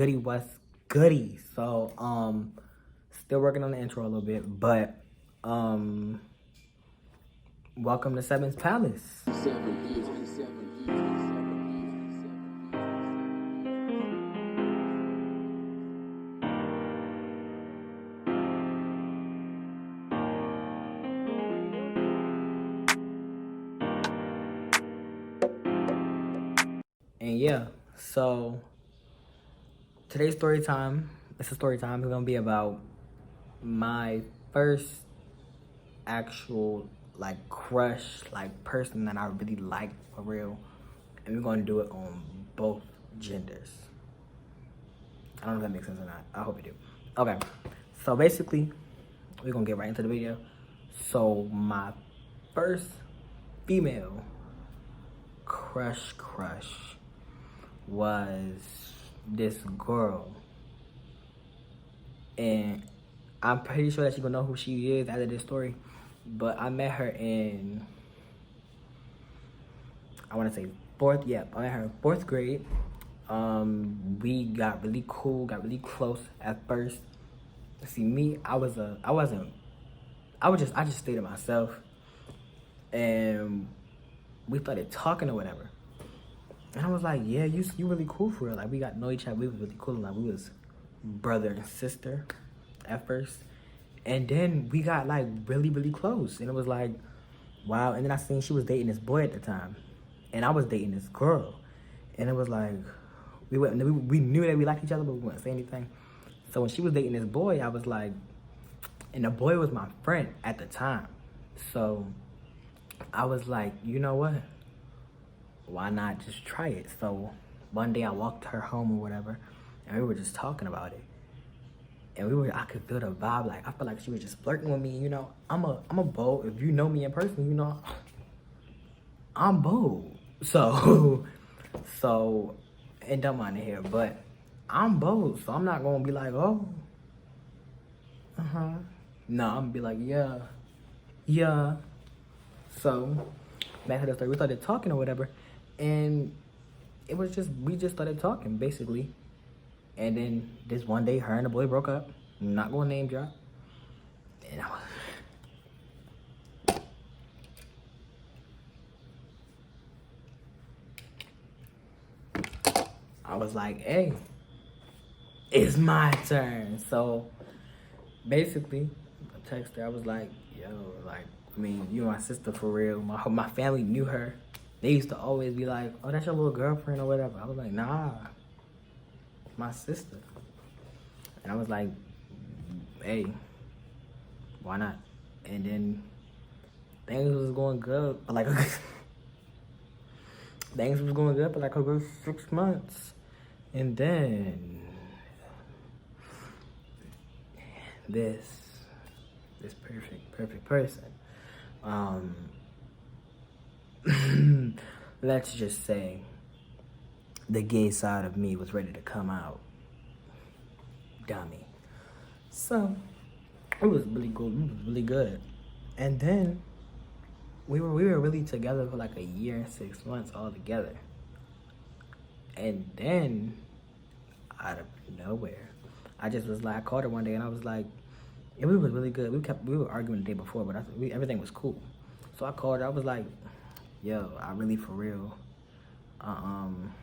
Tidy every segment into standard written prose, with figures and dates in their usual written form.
Goody, what's goody? So, still working on the intro a little bit, but, welcome to Seven's Palace. And yeah, so today's story time, it's a story time. It's gonna be about my first actual like crush, like person that I really like for real. And we're gonna do it on both genders. I don't know if that makes sense or not. I hope it do. Okay, so basically, we're gonna get right into the video. So my first female crush was this girl, and I'm pretty sure that you're gonna know who she is after this story. But I met her in, I want to say fourth. Yep, I met her in fourth grade. We got really cool, got really close at first. See, me, I just stayed to myself, and we started talking or whatever. And I was like, yeah, you really cool for real. Like, we got to know each other. We was really cool. Like, we was brother and sister at first. And then we got, like, really close. And it was like, wow. And then I seen she was dating this boy at the time. And I was dating this girl. And it was like, we knew that we liked each other, but we wouldn't say anything. So when she was dating this boy, I was like, and the boy was my friend at the time. So I was like, you know what? Why not just try it? So one day I walked her home or whatever, and we were just talking about it. And I could feel the vibe. Like, I felt like she was just flirting with me. You know, I'm a bold. If you know me in person, you know, I'm bold. So, and don't mind it here, but I'm bold. So I'm not gonna be like, oh, no, I'm gonna be like, yeah. So back to the story, we started talking or whatever, and it was just, we just started talking basically. And then this one day, her and the boy broke up. I'm not gonna name drop. And I was like, hey, it's my turn. So basically, I texted her. I was like, yo, like, I mean, you my sister for real. My family knew her. They used to always be like, oh, that's your little girlfriend or whatever. I was like, nah, my sister. And I was like, hey, why not? And then things was going good for like things was going good for like a good 6 months. And then this perfect person, let's just say the gay side of me was ready to come out. Dummy. So it was really good. It was really good. And then we were really together for like a year and 6 months all together. And then out of nowhere, I just was like, I called her one day and I was like, and we was really good. We were arguing the day before, but everything was cool. So I called her. I was like, yo, I really for real. I'm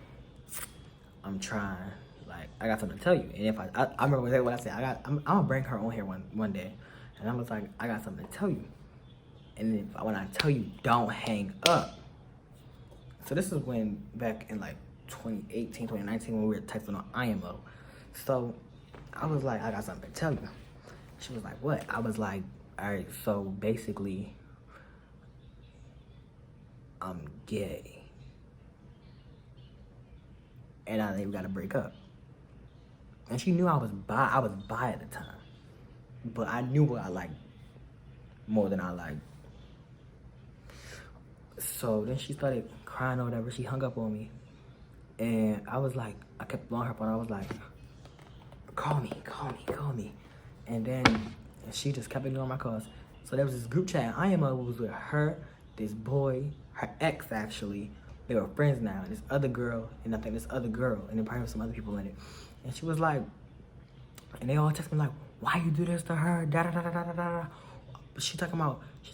trying. Like, I got something to tell you. And if I remember what I said. I'm gonna bring her on here one day, and I was like, I got something to tell you. And when I tell you, don't hang up. So this is when back in like 2018, 2019, when we were texting on IMO. So I was like, I got something to tell you. She was like, what? I was like, all right, so basically, I'm gay. And I think we gotta break up. And she knew I was bi at the time. But I knew what I liked more than I liked. So then she started crying or whatever. She hung up on me. And I was like, I kept blowing her phone. I was like, call me. And then she just kept ignoring my calls. So there was this group chat. IMO was with her, this boy, her ex actually. They were friends now. And this other girl, and I think this other girl, and then probably some other people in it. And she was like, and they all text me like, why you do this to her? Da da da da da da da. But she talking about she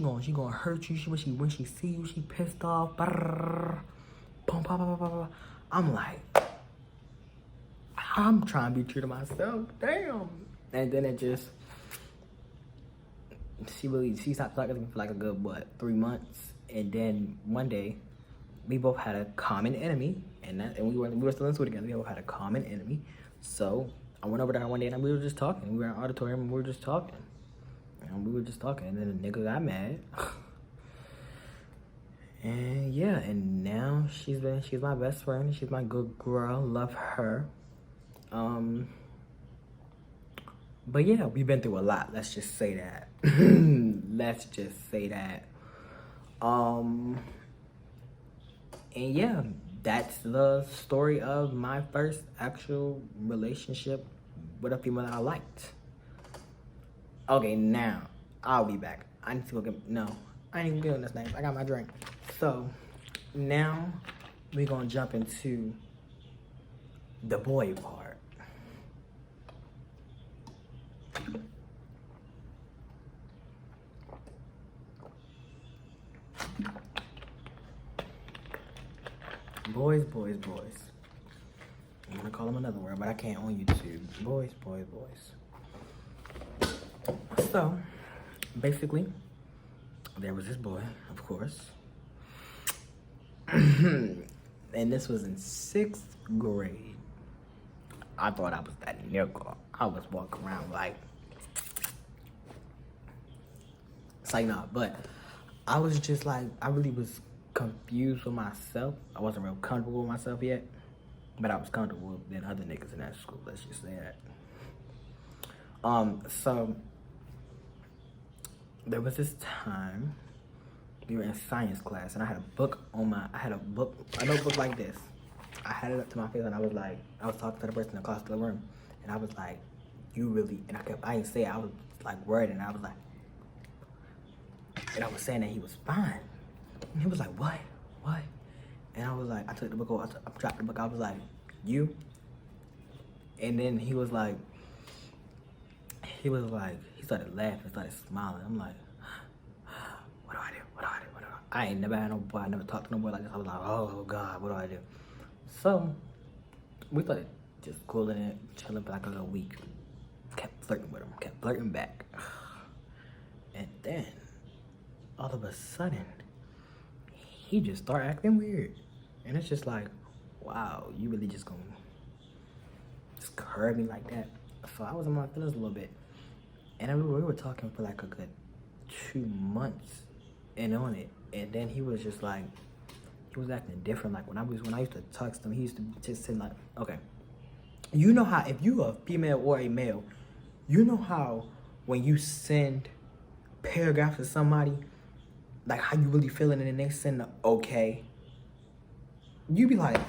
gonna hurt you. When she see you, she pissed off. Brrr, boom, bah, bah, bah, bah, bah. I'm like, I'm trying to be true to myself. Damn. And then it just, she stopped talking to me for like a good 3 months. And then one day, we both had a common enemy, and we were still in school together. We both had a common enemy. So I went over there one day and we were just talking. We were in an auditorium and we were just talking. And then the nigga got mad. And yeah, and now she's my best friend. She's my good girl. Love her. But yeah, we've been through a lot. Let's just say that. And yeah, that's the story of my first actual relationship with a female that I liked. Okay, now, I'll be back. I need to go get, no, I ain't even getting this name. I got my drink. So, now, we're gonna jump into the boy part. Boys. I'm gonna call them another word, but I can't on YouTube. Boys. So, basically, there was this boy, of course. And this was in 6th grade. I thought I was that nigga. I was walking around like, it's like, nah, but I was just like, I really was confused with myself. I wasn't real comfortable with myself yet, but I was comfortable than other niggas in that school, let's just say that. So there was this time we were in science class and I had a notebook like this. I had it up to my face and I was talking to the person across the room and I was like, you really, and I didn't say it, I was like worried and I was like, and I was saying that he was fine. And he was like, what? And I was like, I took the book over, I dropped the book, I was like, you? And then he started laughing, started smiling. I'm like, what do I do? I ain't never had no boy, I never talked to no boy like this. I was like, oh God, what do I do? So, we started just cooling it, chilling for like a little week. Kept flirting with him, kept flirting back. And then, all of a sudden, he just started acting weird. And it's just like, wow, you really just gonna just curve me like that? So I was in my feelings a little bit. And we were talking for like a good 2 months and on it. And then he was just like, he was acting different. Like when I used to text him, he used to just say like, okay, you know how if you a female or a male, you know how when you send paragraphs to somebody, like how you really feeling and then they send the okay, you be like,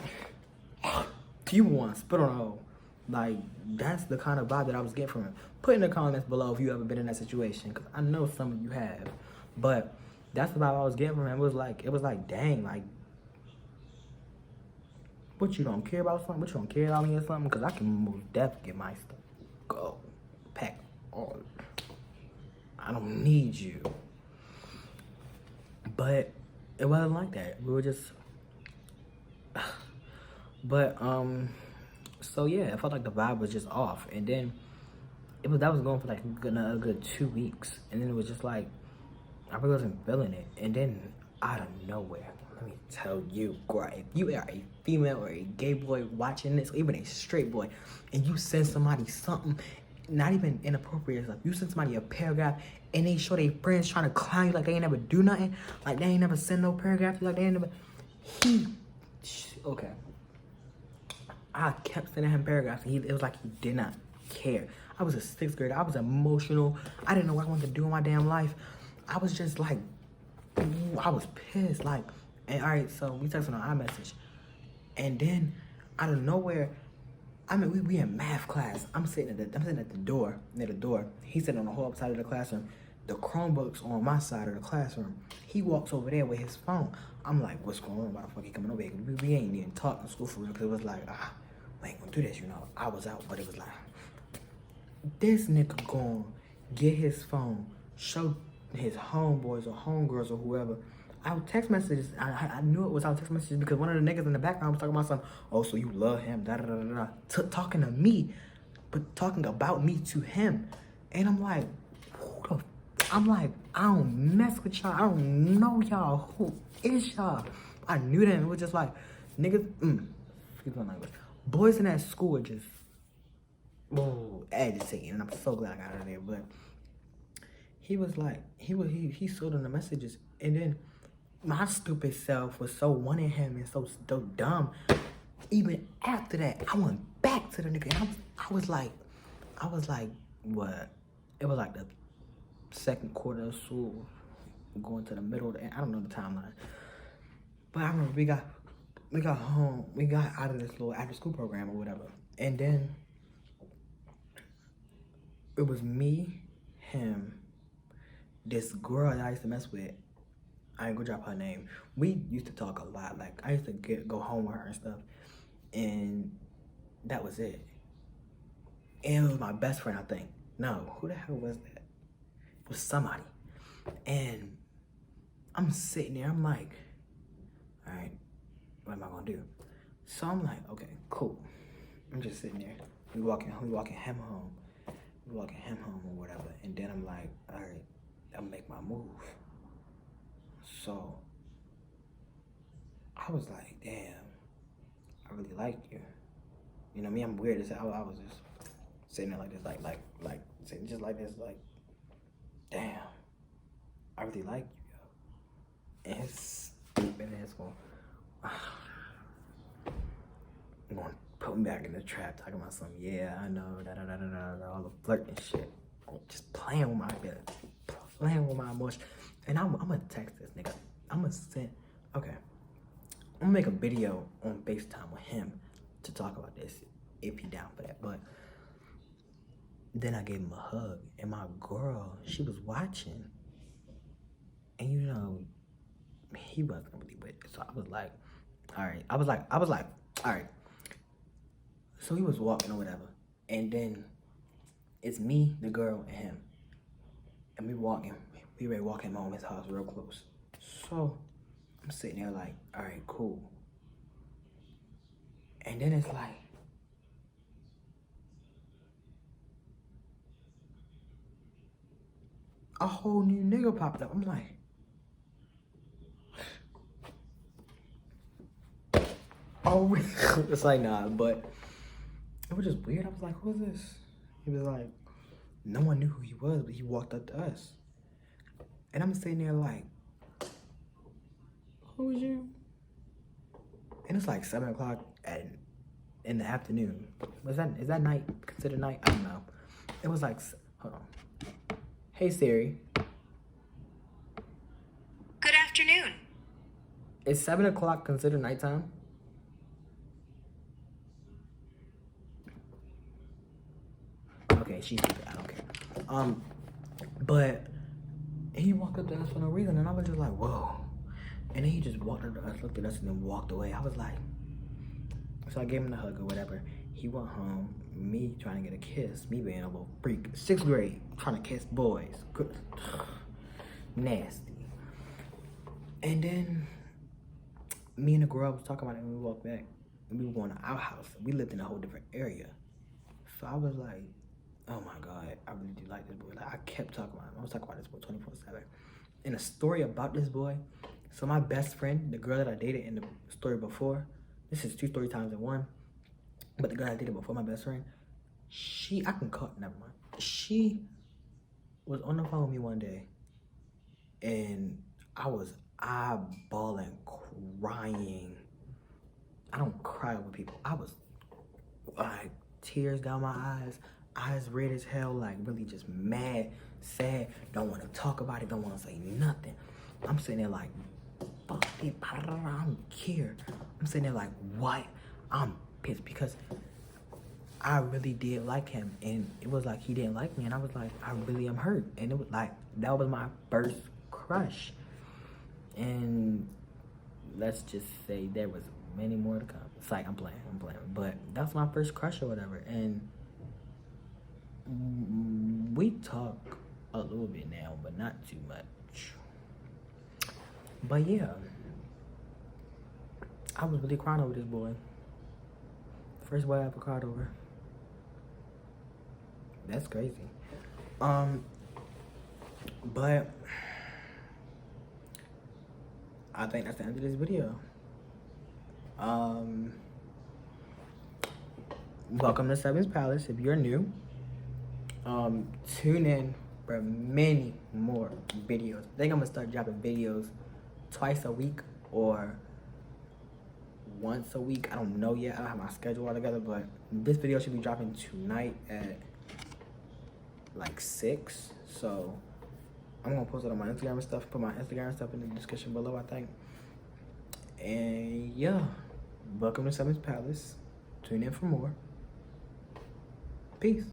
you want to spit on a hole. Like, that's the kind of vibe that I was getting from him. Put in the comments below if you ever been in that situation, because I know some of you have. But that's the vibe I was getting from him. It was like, dang, like, what, you don't care about something? What, you don't care about me or something? Because I can most definitely get my stuff. Go. Pack all. I don't need you. But it wasn't like that. We were just... But, so yeah, I felt like the vibe was just off. And then, that was going for like a good 2 weeks. And then it was just like, I really wasn't feeling it. And then, out of nowhere, let me tell you, girl, if you are a female or a gay boy watching this, or even a straight boy, and you send somebody something, not even inappropriate stuff, you send somebody a paragraph, and they show their friends trying to clown you like they ain't never do nothing, like they ain't never send no paragraph, like they ain't never, okay. I kept sending him paragraphs, and it was like he did not care. I was a 6th grader. I was emotional. I didn't know what I wanted to do in my damn life. I was just like, I was pissed. Like, and all right, so we texted on iMessage, and then out of nowhere, I mean, we in math class. I'm sitting at the door, near the door. He's sitting on the whole side of the classroom. The Chromebook's on my side of the classroom. He walks over there with his phone. I'm like, what's going on? Why the fuck he coming over here? We ain't even talking in school for real, because it was like, we ain't gonna do this, you know. I was out, but it was like, this nigga gonna get his phone, show his homeboys or homegirls or whoever our text messages. I knew it was our text messages because one of the niggas in the background was talking about something. Oh, so you love him, da da da da da. Talking to me, but talking about me to him. And I'm like, who the I'm like, I don't mess with y'all. I don't know y'all. Who is y'all? I knew that. It was just like, niggas, excuse my language. Boys in that school are just, agitating. And I'm so glad I got out of there. But he was like, he showed them the messages. And then my stupid self was so wanting him and so dumb. Even after that, I went back to the nigga. And I was like, what? It was like the second quarter of school, going to the middle. I don't know the timeline, but I remember we got home, we got out of this little after school program or whatever, and then it was me, him, this girl that I used to mess with. I ain't gonna drop her name. We used to talk a lot. Like I used to go home with her and stuff, and that was it. And it was my best friend, I think. No, who the hell was that? It was somebody. And I'm sitting there, I'm like, all right, what am I gonna do? So I'm like, okay, cool. I'm just sitting there. We walking him home. We walking him home or whatever. And then I'm like, all right, I'll make my move. So I was like, damn, I really like you. You know me, I'm weird as hell. I was just sitting there like this, like sitting just like this, like, damn, I really like you, yo. And his stupid ass going to put me back in the trap, talking about something, yeah, I know, all the flirting shit. Just playing with my feelings, playing with my emotions. And I'm gonna text this nigga. I'm gonna make a video on FaceTime with him to talk about this, if he down for that. But then I gave him a hug, and my girl, she was watching, and you know, he wasn't really with it. So I was like, all right. I was like, all right. So he was walking or whatever, and then it's me, the girl, and him, and we ready walking home his house real close. So I'm sitting there like, all right, cool. And then it's like, a whole new nigga popped up. I'm like, oh, it's like, nah, but it was just weird. I was like, who is this? He was like, no one knew who he was, but he walked up to us. And I'm sitting there like, who is you? And it's like 7 o'clock in the afternoon. Is that night considered night? I don't know. It was like, hold on. Hey Siri. Good afternoon. Is 7 o'clock considered nighttime? Okay, she's stupid. I don't care. But he walked up to us for no reason, and I was just like, whoa. And then he just walked up to us, looked at us, and then walked away. I was like, so I gave him the hug or whatever. He went home, me trying to get a kiss, me being a little freak. 6th grade, trying to kiss boys. Good. Nasty. And then me and the girl was talking about it, and we walked back, and we were going to our house. We lived in a whole different area. So I was like, oh my God, I really do like this boy. Like, I kept talking about him. I was talking about this boy 24/7. And a story about this boy, so my best friend, the girl that I dated in the story before, this is 2 story times in one, but the girl I dated before my best friend, she was on the phone with me one day, and I was eyeballing, crying. I don't cry over people. I was like, tears down my eyes red as hell, like really just mad, sad, don't want to talk about it, don't want to say nothing. I'm sitting there like, fuck it, I don't care. I'm sitting there like, what? I'm pissed because I really did like him, and it was like he didn't like me, and I was like, I really am hurt. And it was like, that was my first crush. And let's just say there was many more to come. It's like I'm playing. But that's my first crush or whatever, and we talk a little bit now, but not too much. But yeah, I was really crying over this boy. First boy I ever cried over. That's crazy. But I think that's the end of this video. Welcome to Seven's Palace. If you're new, tune in for many more videos. I think I'm gonna start dropping videos twice a week or once a week. I don't know yet. I don't have my schedule all together, but this video should be dropping tonight at like 6. So I'm gonna post it on my Instagram and stuff. Put my Instagram and stuff in the description below, I think. And yeah, welcome to Seven's Palace. Tune in for more. Peace.